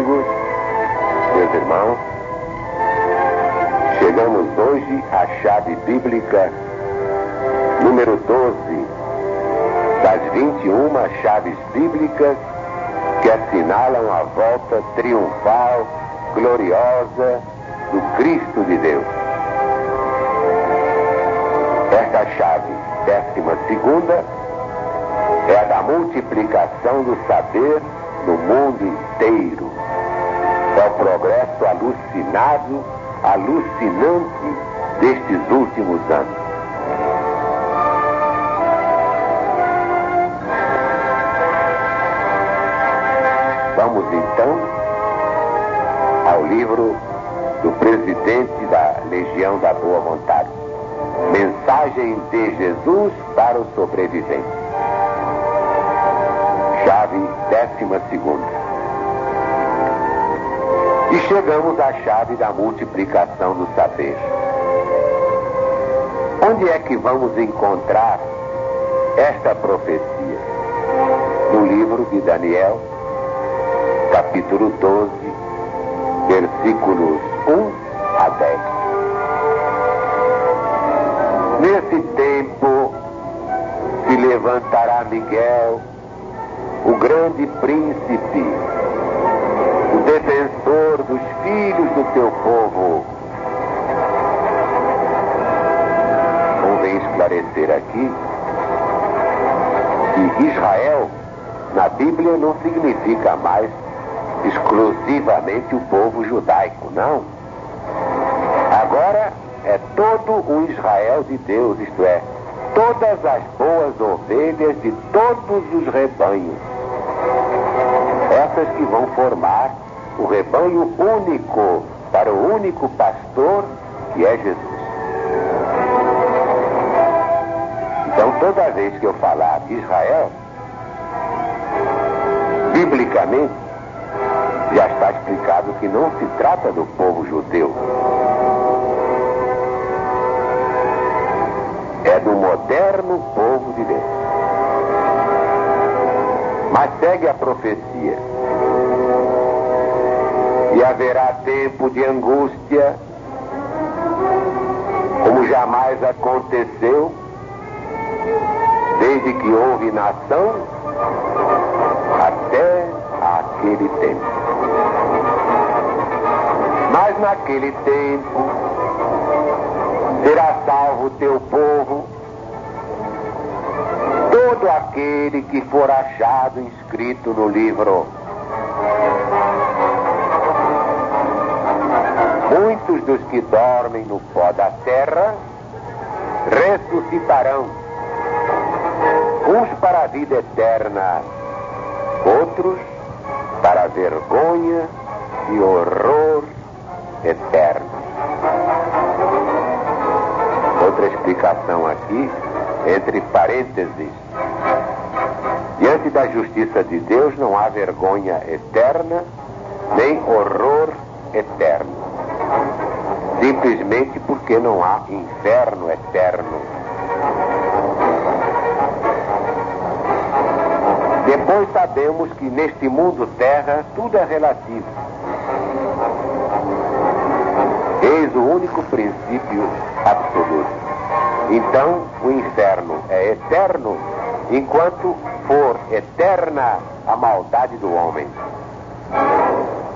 amigos, meus irmãos, chegamos hoje à chave bíblica número 12 das 21 chaves bíblicas que assinalam a volta triunfal, gloriosa do Cristo de Deus. Esta chave 12ª é a da multiplicação do saber no mundo inteiro. É o progresso alucinante destes últimos anos. Vamos então ao livro do presidente da Legião da Boa Vontade. Mensagem de Jesus para os sobreviventes. Chave 12ª. E chegamos à chave da multiplicação do saber. Onde é que vamos encontrar esta profecia? No livro de Daniel, capítulo 12, versículos 1 a 10. Nesse tempo se levantará Miguel, o grande príncipe, o defensor dos filhos do teu povo. Convém esclarecer aqui que Israel, na Bíblia, não significa mais exclusivamente o povo judaico, não. Agora é todo o Israel de Deus, isto é, todas as boas ovelhas de todos os rebanhos. Essas que vão formar o rebanho único para o único pastor que é Jesus. Então, toda vez que eu falar de Israel, biblicamente, já está explicado que não se trata do povo judeu. É do moderno povo de Deus. Mas segue a profecia. E haverá tempo de angústia, como jamais aconteceu, desde que houve nação até aquele tempo. Mas naquele tempo será salvo o teu povo, todo aquele que for achado inscrito no livro. Muitos dos que dormem no pó da terra ressuscitarão, uns para a vida eterna, outros para a vergonha e horror eterno. Outra explicação aqui, entre parênteses. Diante da justiça de Deus não há vergonha eterna, nem horror eterno. Simplesmente porque não há inferno eterno. Depois sabemos que neste mundo terra tudo é relativo. Eis o único princípio absoluto. Então, o inferno é eterno enquanto for eterna a maldade do homem.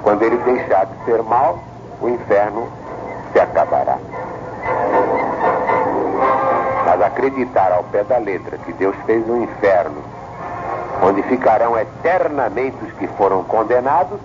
Quando ele deixar de ser mal, o inferno se acabará. Mas acreditar ao pé da letra que Deus fez um inferno onde ficarão eternamente os que foram condenados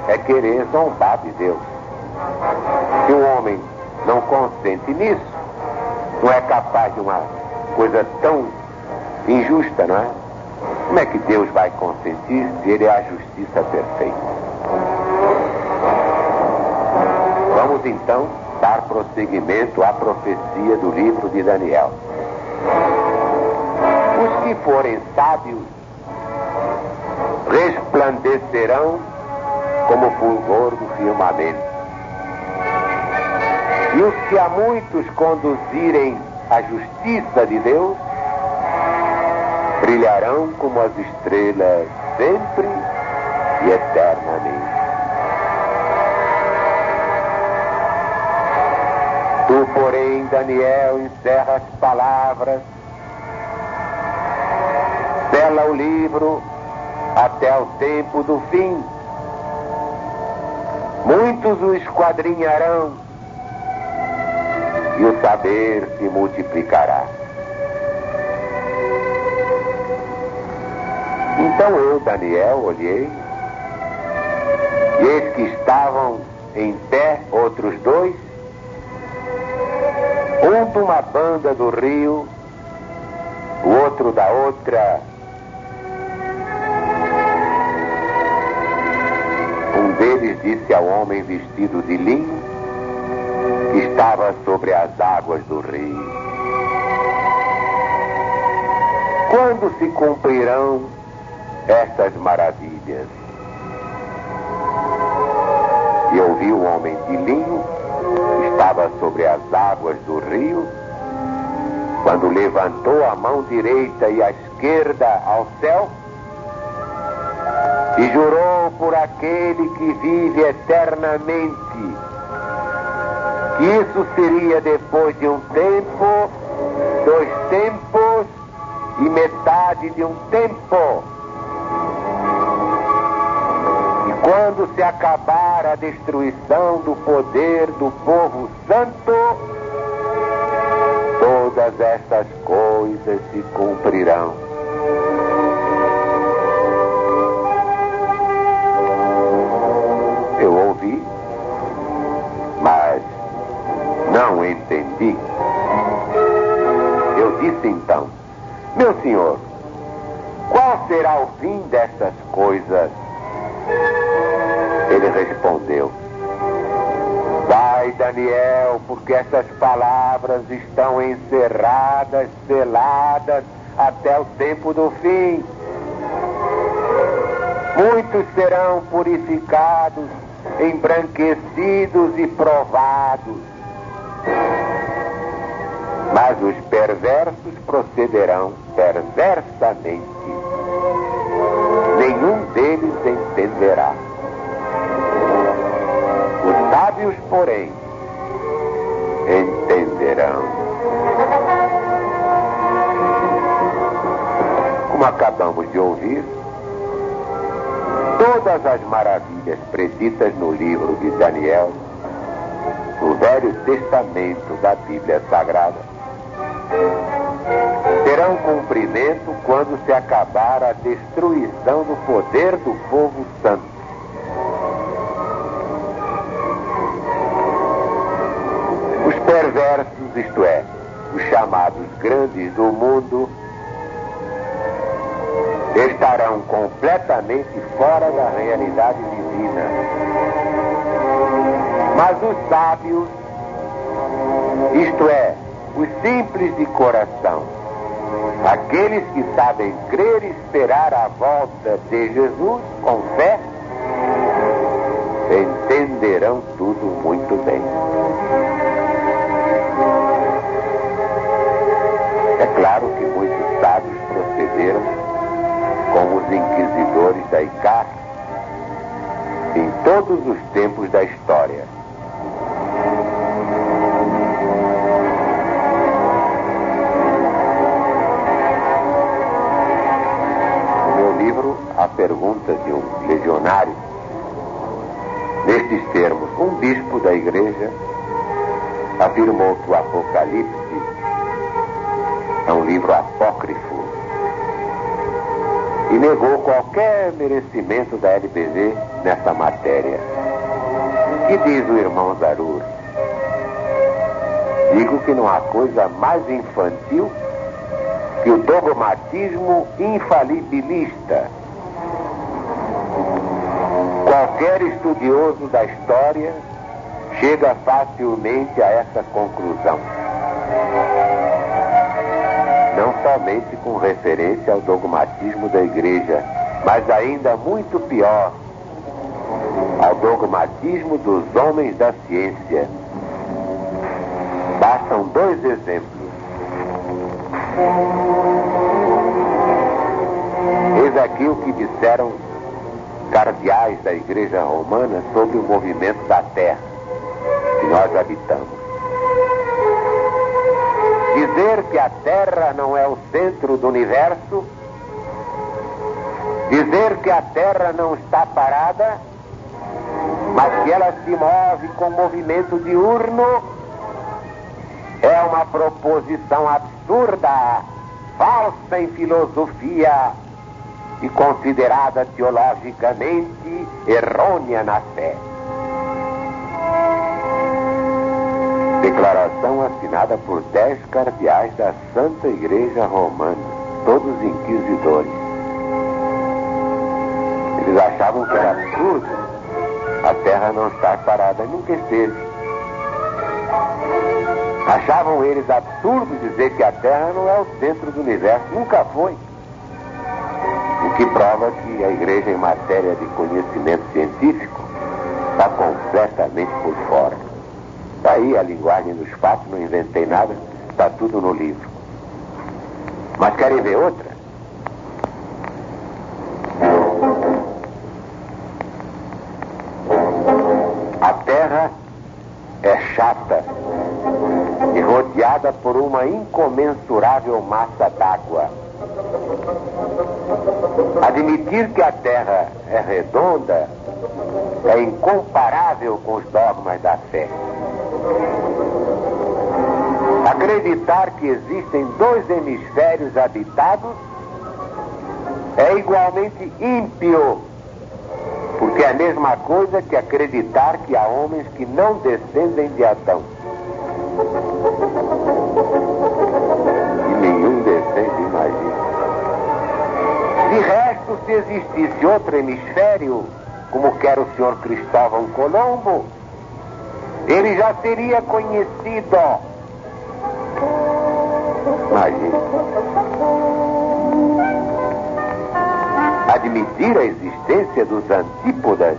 é querer zombar de Deus. Se o homem não consente nisso, não é capaz de uma coisa tão injusta, não é? Como é que Deus vai consentir se Ele é a justiça perfeita? Vamos então dar prosseguimento à profecia do livro de Daniel. Os que forem sábios resplandecerão como o fulgor do firmamento. E os que a muitos conduzirem à justiça de Deus brilharão como as estrelas sempre e eternamente. Tu, porém, Daniel, encerra as palavras, sela o livro até o tempo do fim. Muitos o esquadrinharão e o saber se multiplicará. Então eu, Daniel, olhei, e eis que estavam em pé outros dois, um de uma banda do rio, o outro da outra. Um deles disse ao homem vestido de linho, que estava sobre as águas do rio: quando se cumprirão estas maravilhas? E eu vi o homem de linho, que estava sobre as águas do rio, quando levantou a mão direita e a esquerda ao céu, e jurou por aquele que vive eternamente, que isso seria depois de um tempo, 2 tempos e metade de um tempo. E quando se acabar a destruição do poder do povo santo, todas estas coisas se cumprirão. Eu ouvi, mas não entendi. Eu disse então: meu senhor, qual será o fim destas coisas? Ele respondeu: vai, Daniel, porque essas palavras estão encerradas, seladas até o tempo do fim. Muitos serão purificados, embranquecidos e provados, mas os perversos procederão perversamente. Nenhum deles entenderá. Os sábios, porém, entenderão. Como acabamos de ouvir, todas as maravilhas preditas no livro de Daniel, no Velho Testamento da Bíblia Sagrada, terão cumprimento quando se acabar a destruição do poder do povo santo. Os perversos, isto é, os chamados grandes do mundo, estarão completamente fora da realidade divina. Mas os sábios, isto é, os simples de coração, aqueles que sabem crer e esperar a volta de Jesus com fé, entenderão tudo muito bem. É claro que muitos sábios procederam como os inquisidores da ICAR em todos os tempos da história. No meu livro, A Pergunta de um Legionário, nestes termos, um bispo da igreja afirmou que o Apocalipse é um livro apócrifo e negou qualquer merecimento da LBV nessa matéria. Que diz o irmão Zarur? Digo que não há coisa mais infantil que o dogmatismo infalibilista. Qualquer estudioso da história chega facilmente a essa conclusão. Não somente com referência ao dogmatismo da igreja, mas ainda muito pior, ao dogmatismo dos homens da ciência. Bastam 2 exemplos. Eis aqui o que disseram cardeais da igreja romana sobre o movimento da Terra que nós habitamos. Dizer que a Terra não é o centro do universo, dizer que a Terra não está parada, mas que ela se move com movimento diurno, é uma proposição absurda, falsa em filosofia e considerada teologicamente errônea na fé. Declaração assinada por 10 cardeais da Santa Igreja Romana, todos inquisidores. Eles achavam que era absurdo a Terra não estar parada, nunca esteve. Achavam eles absurdo dizer que a Terra não é o centro do universo, nunca foi. O que prova que a Igreja, em matéria de conhecimento científico, está completamente por fora. Daí a linguagem dos fatos, não inventei nada, está tudo no livro. Mas querem ver outra? A Terra é chata e rodeada por uma incomensurável massa d'água. Admitir que a Terra é redonda é incomparável com os dogmas da fé. Acreditar que existem 2 hemisférios habitados é igualmente ímpio, porque é a mesma coisa que acreditar que há homens que não descendem de Adão. E nenhum descende, imagina. De resto, se existisse outro hemisfério, como quer o senhor Cristóvão Colombo, ele já teria conhecido. Imagina. Admitir a existência dos antípodas,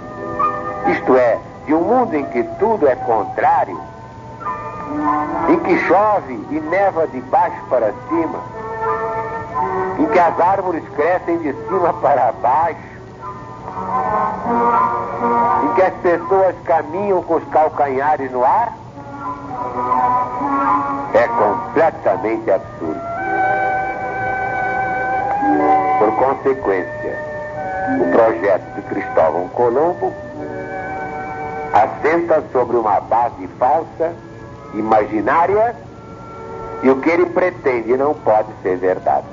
isto é, de um mundo em que tudo é contrário, em que chove e neva de baixo para cima, em que as árvores crescem de cima para baixo, em que as pessoas caminham com os calcanhares no ar, é completamente absurdo. Por consequência, o projeto de Cristóvão Colombo assenta sobre uma base falsa, imaginária, e o que ele pretende não pode ser verdade.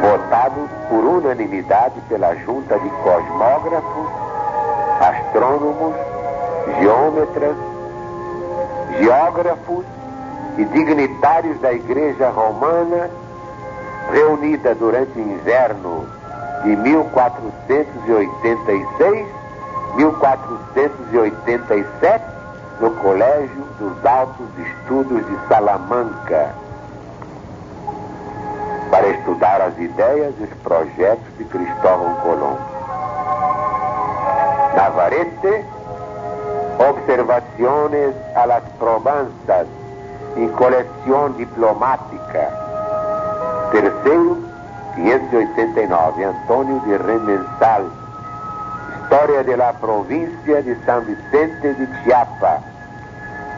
Votado por unanimidade pela junta de cosmógrafos, astrônomos, geômetras, geógrafos e dignitários da Igreja Romana, reunida durante o inverno de 1486-1487 no Colégio dos Altos Estudos de Salamanca, para estudar as ideias e os projetos de Cristóvão Colombo. Navarrete, Observaciones a las Provenças em Coleção Diplomática, terceiro, 589, Antônio de Remensal, História de la Província de São Vicente de Chiapa,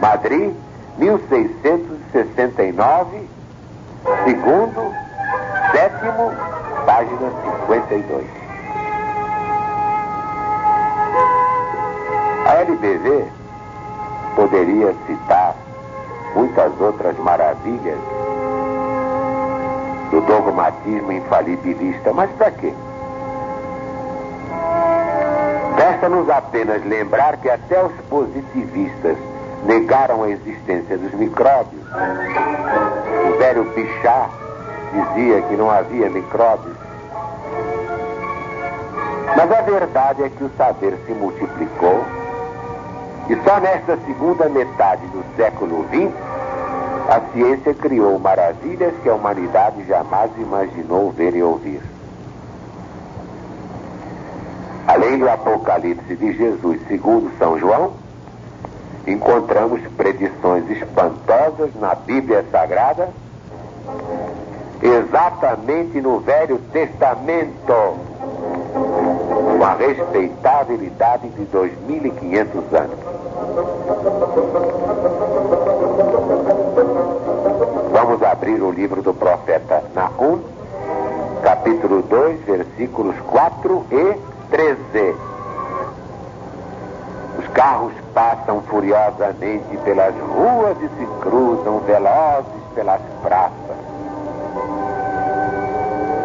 Madrid, 1669, segundo, sétimo, página 52. A LBV poderia citar muitas outras maravilhas do dogmatismo infalibilista, mas para quê? Resta-nos apenas lembrar que até os positivistas negaram a existência dos micróbios. O velho Bichat dizia que não havia micróbios. Mas a verdade é que o saber se multiplicou e só nesta segunda metade do século XX a ciência criou maravilhas que a humanidade jamais imaginou ver e ouvir. Além do Apocalipse de Jesus segundo São João, encontramos predições espantosas na Bíblia Sagrada, exatamente no Velho Testamento, com a respeitável idade de 2500 anos. abrir o livro do profeta Naum, capítulo 2, versículos 4 e 13. Os carros passam furiosamente pelas ruas e se cruzam velozes pelas praças.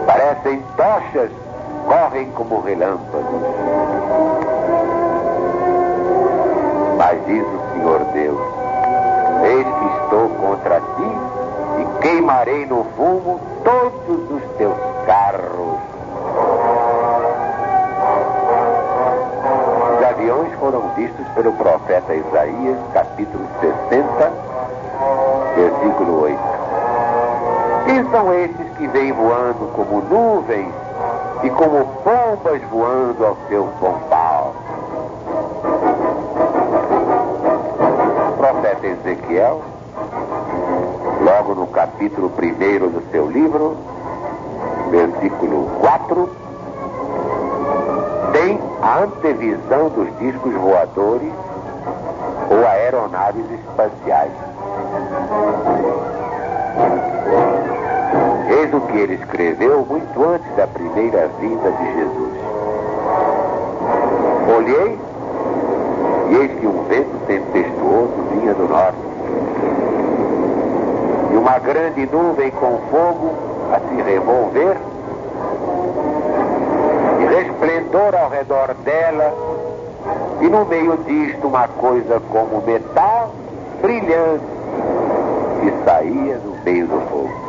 Parecem tochas, correm como relâmpagos. Mas diz o Senhor Deus: eis que estou contra ti e queimarei no fumo todos os teus carros. Os aviões foram vistos pelo profeta Isaías, capítulo 60, versículo 8. Quem são esses que vêm voando como nuvens e como pombas voando ao seu pombal? O profeta Ezequiel, logo no capítulo 1 do seu livro, versículo 4, tem a antevisão dos discos voadores ou aeronaves espaciais. Eis o que ele escreveu muito antes da primeira vinda de Jesus. Olhei, e eis que um vento tempestuoso vinha do norte, e uma grande nuvem com fogo a se revolver, e resplendor ao redor dela, e no meio disto uma coisa como metal brilhante que saía do meio do fogo.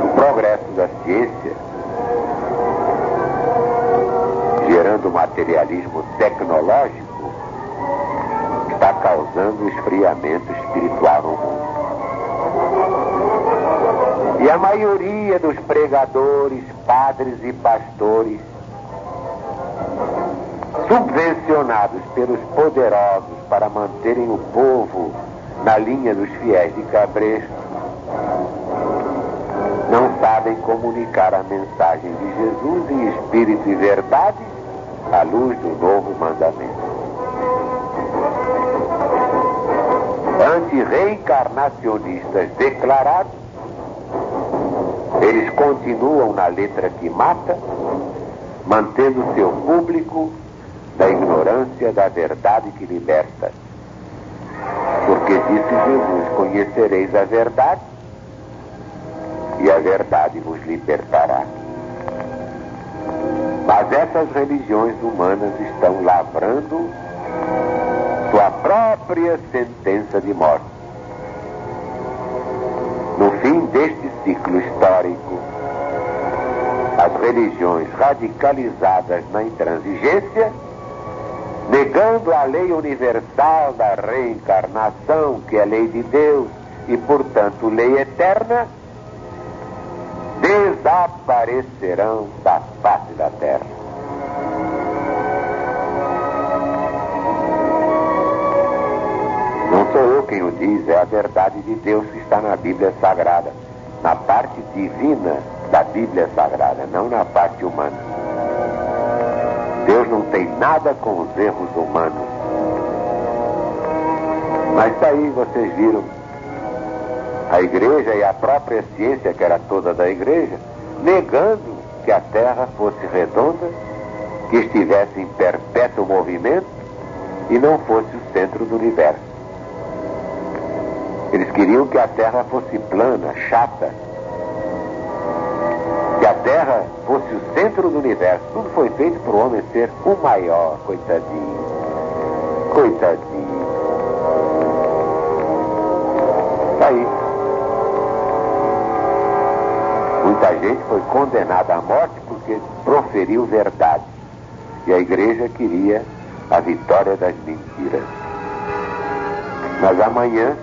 O progresso da ciência, gerando materialismo tecnológico, está causando esfriamento espiritual no mundo. E a maioria dos pregadores, padres e pastores, subvencionados pelos poderosos para manterem o povo na linha dos fiéis de cabresto, não sabem comunicar a mensagem de Jesus em espírito e verdade à luz do novo mandamento. Antirreencarnacionistas declarados, eles continuam na letra que mata, mantendo seu público da ignorância da verdade que liberta. Porque disse Jesus: conhecereis a verdade, e a verdade vos libertará. Mas essas religiões humanas estão lavrando sua própria sentença de morte. No fim deste ciclo histórico, as religiões radicalizadas na intransigência, negando a lei universal da reencarnação, que é lei de Deus e, portanto, lei eterna, desaparecerão da face da terra. Não sou eu quem o diz, é a verdade de Deus que está na Bíblia Sagrada, na parte divina da Bíblia Sagrada, não na parte humana. Deus não tem nada com os erros humanos. Mas está aí, vocês viram, a igreja e a própria ciência, que era toda da igreja, negando que a Terra fosse redonda, que estivesse em perpétuo movimento e não fosse o centro do universo. Eles queriam que a Terra fosse plana, chata, que a Terra fosse o centro do universo. Tudo foi feito para o homem ser o maior, coitadinho. Coitadinho. Tá aí. Muita gente foi condenada à morte porque proferiu verdade. E a igreja queria a vitória das mentiras. Mas amanhã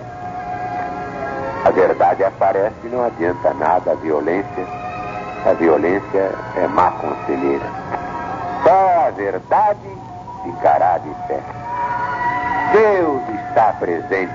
a verdade aparece e não adianta nada. A violência é má conselheira. Só a verdade ficará de pé. Deus está presente.